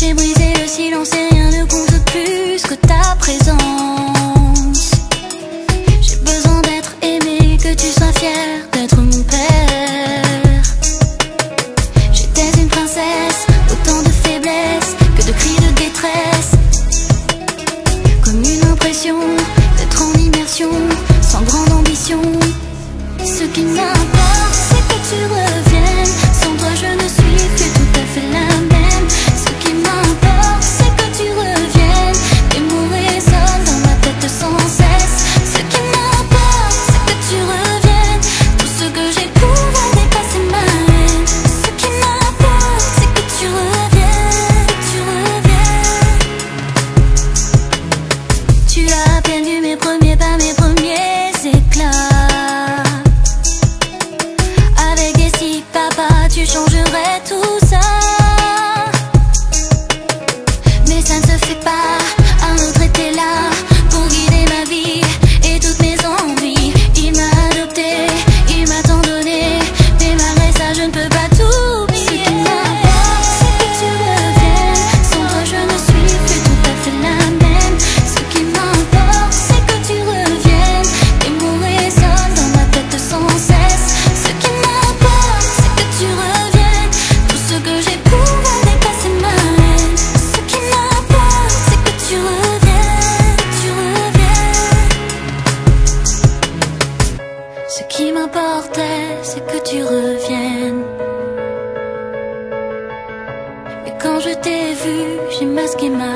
J'ai brisé le silence et rien ne compte plus que ta présence. J'ai besoin d'être aimé, que tu sois fier d'être mon père. J'étais une princesse, autant de faiblesse que de cris de détresse. Comme une impression d'être en immersion, sans grande ambition. Ce qui m'importe, c'est que tu reviennes. Sans toi je ne suis plus tout à fait la même. Ce qui m'importe, c'est que tu reviennes. Tes mots résonnent dans ma tête sans cesse. Ce qui m'importe, c'est que tu reviennes. Tout ce que j'éprouve a dépassé ma haine. Ce qui m'importe, c'est que tu reviennes, que tu reviennes. Tu as à peine vu mes premiers pas, mes premiers éclats. Papa, tu changerais tout ça. Mais ça ne se fait pas. Un autre était là pour guider ma vie et toutes mes envies. Il m'a adopté, il m'a tant donné. Mais malgré ça je ne peux pas tout oublier. Ce qui m'importe, c'est que tu reviennes. Sans toi je ne suis plus tout à fait la même. Ce qui m'importe, c'est que tu reviennes. Tes mots résonnent dans ma tête sans cesse. Ce qui m'importe, tu reviennes. Tout ce que j'éprouve a dépassé ma haine. Ce qui m'importe, c'est que tu reviennes, que tu reviennes. Ce qui m'importait, c'est que tu reviennes. Et quand je t'ai vu, j'ai masqué ma